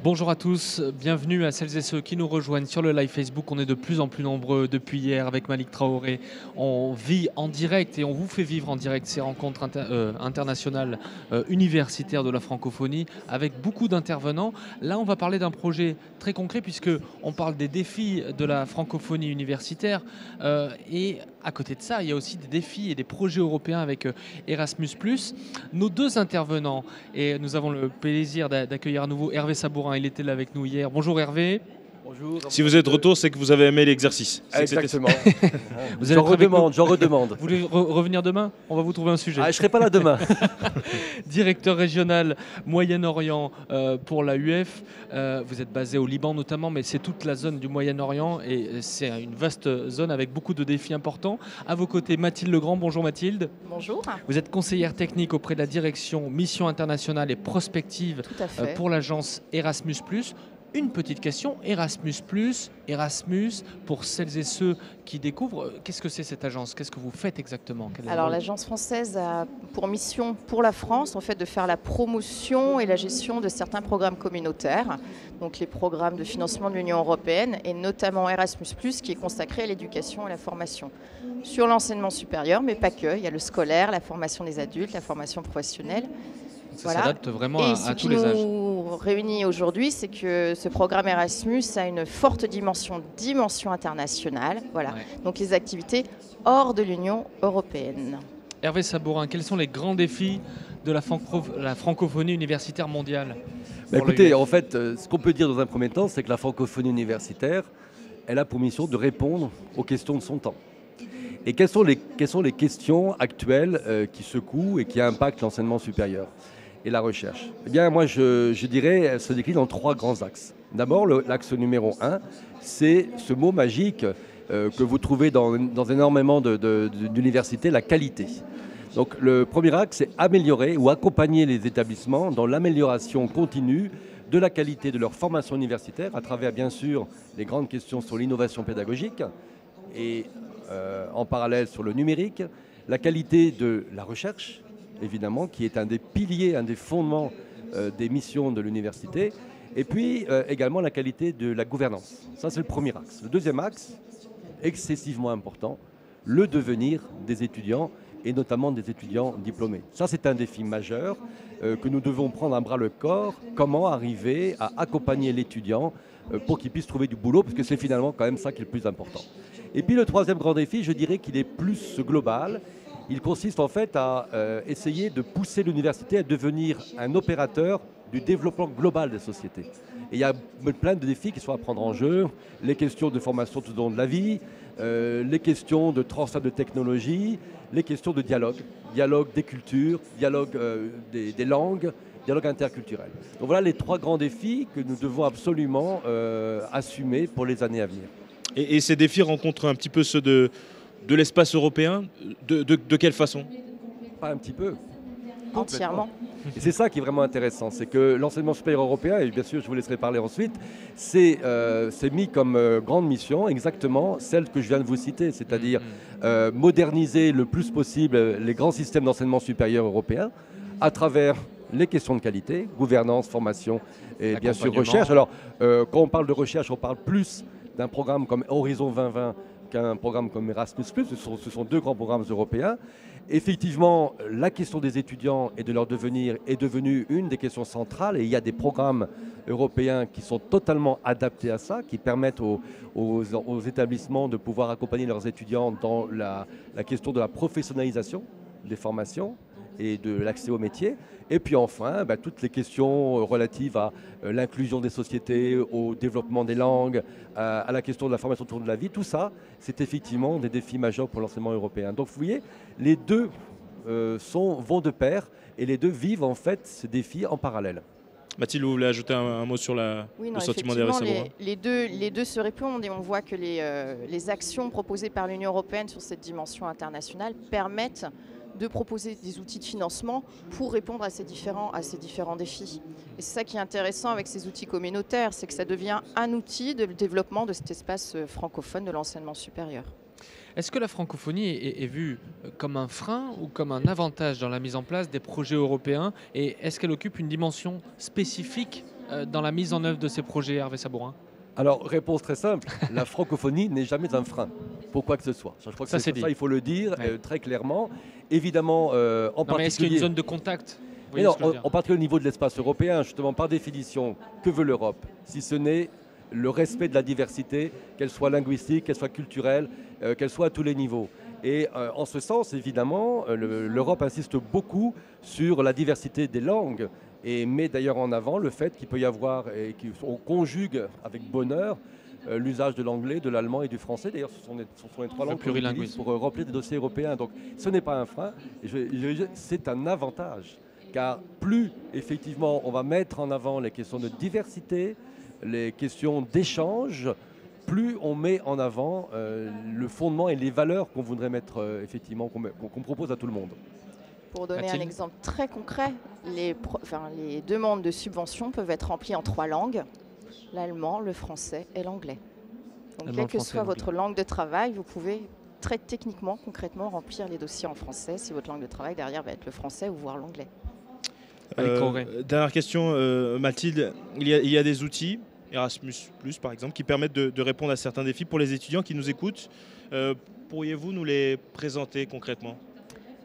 Bonjour à tous, bienvenue à celles et ceux qui nous rejoignent sur le live Facebook. On est de plus en plus nombreux depuis hier avec Malik Traoré. On vit en direct et on vous fait vivre en direct ces rencontres internationales universitaires de la francophonie avec beaucoup d'intervenants. Là, on va parler d'un projet très concret puisque on parle des défis de la francophonie universitaire et à côté de ça, il y a aussi des défis et des projets européens avec Erasmus+. Nos deux intervenants, et nous avons le plaisir d'accueillir à nouveau Hervé Sabourin. Il était là avec nous hier. Bonjour Hervé. Bonjour. Si vous êtes de retour, c'est que vous avez aimé l'exercice. Exactement. J'en redemande. Vous voulez revenir demain? On va vous trouver un sujet. Ah, je ne serai pas là demain. Directeur régional Moyen-Orient pour la UF. Vous êtes basé au Liban notamment, mais c'est toute la zone du Moyen-Orient et c'est une vaste zone avec beaucoup de défis importants. À vos côtés, Mathilde Legrand. Bonjour Mathilde. Bonjour. Vous êtes conseillère technique auprès de la direction Mission internationale et prospective pour l'agence Erasmus+. Une petite question, Erasmus+, pour celles et ceux qui découvrent, qu'est-ce que c'est cette agence? Qu'est-ce que vous faites exactement? Alors l'agence française a pour mission pour la France en fait, de faire la promotion et la gestion de certains programmes communautaires, donc les programmes de financement de l'Union européenne et notamment Erasmus+, qui est consacré à l'éducation et la formation. Sur l'enseignement supérieur, mais pas que, il y a le scolaire, la formation des adultes, la formation professionnelle. Ça s'adapte vraiment à tous les âges. Et ce qui nous réunit aujourd'hui, c'est que ce programme Erasmus a une forte dimension internationale. Voilà. Ouais. Donc les activités hors de l'Union européenne. Hervé Sabourin, quels sont les grands défis de la francophonie universitaire mondiale? Écoutez, en fait, ce qu'on peut dire dans un premier temps, c'est que la francophonie universitaire, elle a pour mission de répondre aux questions de son temps. Et quelles sont les questions actuelles qui secouent et qui impactent l'enseignement supérieur et la recherche? Eh bien, moi, je dirais, elle se décline en trois grands axes. D'abord, l'axe numéro 1, c'est ce mot magique que vous trouvez dans énormément d'universités, la qualité. Donc, le premier axe, c'est améliorer ou accompagner les établissements dans l'amélioration continue de la qualité de leur formation universitaire à travers, bien sûr, les grandes questions sur l'innovation pédagogique et en parallèle sur le numérique, la qualité de la recherche, évidemment, qui est un des piliers, un des fondements des missions de l'université, et puis également la qualité de la gouvernance. Ça, c'est le premier axe. Le deuxième axe, excessivement important, le devenir des étudiants, et notamment des étudiants diplômés. Ça, c'est un défi majeur que nous devons prendre à bras le corps. Comment arriver à accompagner l'étudiant pour qu'il puisse trouver du boulot, parce que c'est finalement quand même ça qui est le plus important. Et puis le troisième grand défi, je dirais qu'il est plus global. Il consiste en fait à essayer de pousser l'université à devenir un opérateur du développement global des sociétés. Et il y a plein de défis qui sont à prendre en jeu, les questions de formation tout au long de la vie, les questions de transfert de technologie, les questions de dialogue des cultures, dialogue des langues, dialogue interculturel. Donc voilà les trois grands défis que nous devons absolument assumer pour les années à venir. Et ces défis rencontrent un petit peu ceux de l'espace européen. De quelle façon? Pas un petit peu. Entièrement. Et c'est ça qui est vraiment intéressant, c'est que l'enseignement supérieur européen, et bien sûr je vous laisserai parler ensuite, c'est mis comme grande mission exactement celle que je viens de vous citer, c'est-à-dire moderniser le plus possible les grands systèmes d'enseignement supérieur européens à travers les questions de qualité, gouvernance, formation et bien sûr recherche. Alors quand on parle de recherche, on parle plus d'un programme comme Horizon 2020 qu'un programme comme Erasmus+. Ce sont deux grands programmes européens. Effectivement, la question des étudiants et de leur devenir est devenue une des questions centrales et il y a des programmes européens qui sont totalement adaptés à ça, qui permettent aux établissements de pouvoir accompagner leurs étudiants dans la question de la professionnalisation des formations et de l'accès au métier. Et puis enfin, toutes les questions relatives à l'inclusion des sociétés, au développement des langues, à la question de la formation autour de la vie, tout ça, c'est effectivement des défis majeurs pour l'enseignement européen. Donc vous voyez, les deux vont de pair et les deux vivent en fait ces défis en parallèle. Mathilde, vous voulez ajouter un mot sur le sentiment d'Hervé Sabourin? Les deux se répondent et on voit que les actions proposées par l'Union européenne sur cette dimension internationale permettent de proposer des outils de financement pour répondre à ces différents défis. Et c'est ça qui est intéressant avec ces outils communautaires, c'est que ça devient un outil de développement de cet espace francophone de l'enseignement supérieur. Est-ce que la francophonie est vue comme un frein ou comme un avantage dans la mise en place des projets européens? Et est-ce qu'elle occupe une dimension spécifique dans la mise en œuvre de ces projets, Hervé Sabourin? Alors, réponse très simple, la francophonie n'est jamais un frein pour quoi que ce soit. Je crois que Ça, c'est ça, dit. il faut le dire Ouais. très clairement. Évidemment, en Non, mais est-ce qu'il y a une particulier... zone de contact? Vous Mais voyez non, ce que je veux dire? en particulier au niveau de l'espace européen, justement, par définition, que veut l'Europe? Si ce n'est le respect de la diversité, qu'elle soit linguistique, qu'elle soit culturelle, qu'elle soit à tous les niveaux. Et en ce sens, évidemment, l'Europe insiste beaucoup sur la diversité des langues et met d'ailleurs en avant le fait qu'il peut y avoir, et qu'on conjugue avec bonheur, l'usage de l'anglais, de l'allemand et du français. D'ailleurs, ce sont les trois Le langues qu'on utilise plurilinguisme. pour remplir des dossiers européens. Donc, ce n'est pas un frein, c'est un avantage. Car plus, effectivement, on va mettre en avant les questions de diversité, les questions d'échange, plus on met en avant le fondement et les valeurs qu'on voudrait mettre, effectivement, qu'on propose à tout le monde. Pour donner un Mathilde? exemple très concret, les demandes de subventions peuvent être remplies en 3 langues, l'allemand, le français et l'anglais. Donc, Allemand, quelle le que français et soit l'anglais. votre langue de travail, vous pouvez très techniquement, concrètement, remplir les dossiers en français si votre langue de travail derrière va être le français ou voire l'anglais. Malik Traoré. Dernière question, Mathilde. Il y a des outils, Erasmus+, par exemple, qui permettent de répondre à certains défis. Pour les étudiants qui nous écoutent, pourriez-vous nous les présenter concrètement?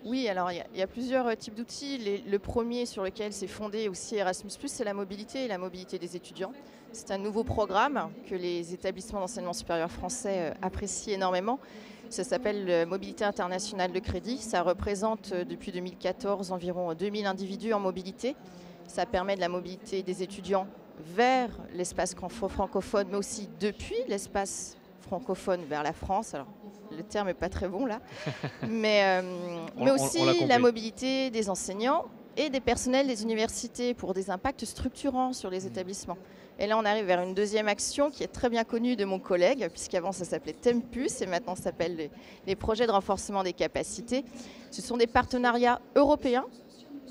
Oui, alors il y a plusieurs types d'outils. Le premier sur lequel s'est fondé aussi Erasmus+, c'est la mobilité des étudiants. C'est un nouveau programme que les établissements d'enseignement supérieur français apprécient énormément. Ça s'appelle Mobilité internationale de crédit. Ça représente depuis 2014 environ 2000 individus en mobilité. Ça permet de la mobilité des étudiants vers l'espace francophone, mais aussi depuis l'espace francophone vers la France. Alors, le terme n'est pas très bon là. Mais aussi on l'a compris. la mobilité des enseignants et des personnels des universités pour des impacts structurants sur les établissements. Et là, on arrive vers une deuxième action qui est très bien connue de mon collègue, puisqu'avant ça s'appelait Tempus et maintenant ça s'appelle les projets de renforcement des capacités. Ce sont des partenariats européens,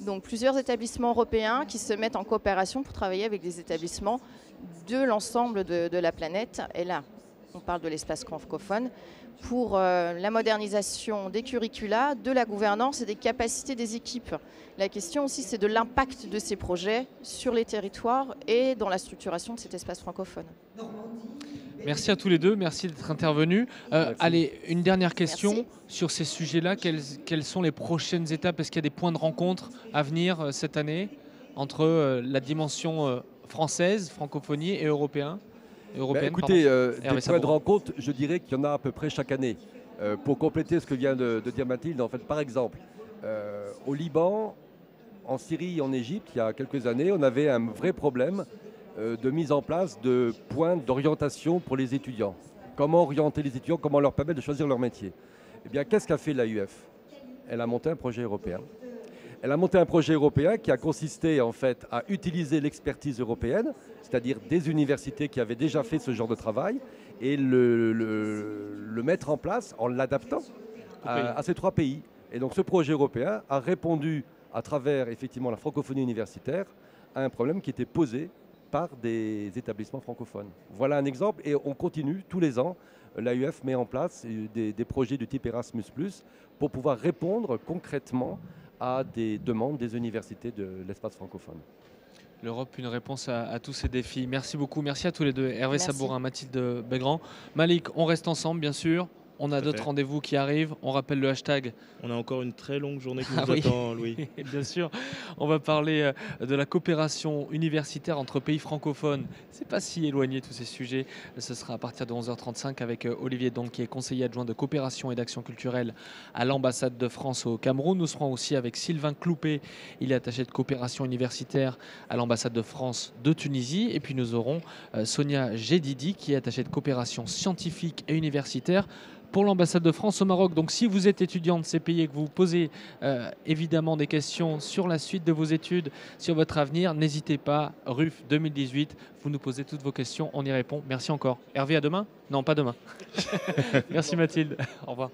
donc plusieurs établissements européens qui se mettent en coopération pour travailler avec des établissements de l'ensemble de la planète. Et là, on parle de l'espace francophone, pour la modernisation des curricula, de la gouvernance et des capacités des équipes. La question aussi, c'est de l'impact de ces projets sur les territoires et dans la structuration de cet espace francophone. Merci à tous les deux, merci d'être intervenus. Allez, une dernière question Merci. sur ces sujets-là. Quelles sont les prochaines étapes? Est-ce qu'il y a des points de rencontre à venir cette année entre la dimension française, francophonie et européenne? Écoutez, des points de Sabourin. rencontre, je dirais qu'il y en a à peu près chaque année. Pour compléter ce que vient de dire Mathilde, en fait, par exemple, au Liban, en Syrie et en Égypte, il y a quelques années, on avait un vrai problème de mise en place de points d'orientation pour les étudiants. Comment orienter les étudiants, comment leur permettre de choisir leur métier? Eh bien, qu'est-ce qu'a fait l'AUF? Elle a monté un projet européen. Elle a monté un projet européen qui a consisté en fait à utiliser l'expertise européenne, c'est-à-dire des universités qui avaient déjà fait ce genre de travail, et le mettre en place en l'adaptant à ces 3 pays. Et donc ce projet européen a répondu à travers effectivement la francophonie universitaire à un problème qui était posé par des établissements francophones. Voilà un exemple et on continue tous les ans. L'AUF met en place des projets du type Erasmus+, pour pouvoir répondre concrètement à des demandes des universités de l'espace francophone. L'Europe, une réponse à tous ces défis. Merci beaucoup, merci à tous les deux. Hervé Merci. Sabourin, Mathilde Belgrand. Malik, on reste ensemble bien sûr. On a Tout à d'autres fait. rendez-vous qui arrivent. On rappelle le hashtag. On a encore une très longue journée qui Ah nous oui. attend, Louis. Bien sûr, on va parler de la coopération universitaire entre pays francophones. C'est pas si éloigné tous ces sujets. Ce sera à partir de 11h35 avec Olivier Donc, qui est conseiller adjoint de coopération et d'action culturelle à l'ambassade de France au Cameroun. Nous serons aussi avec Sylvain Cloupé, il est attaché de coopération universitaire à l'ambassade de France de Tunisie. Et puis nous aurons Sonia Gédidi, qui est attachée de coopération scientifique et universitaire pour l'ambassade de France au Maroc. Donc si vous êtes étudiant de ces pays et que vous vous posez évidemment des questions sur la suite de vos études, sur votre avenir, n'hésitez pas, RUF 2018, vous nous posez toutes vos questions, on y répond. Merci encore. Hervé, à demain? Non, pas demain. Merci Mathilde, au revoir.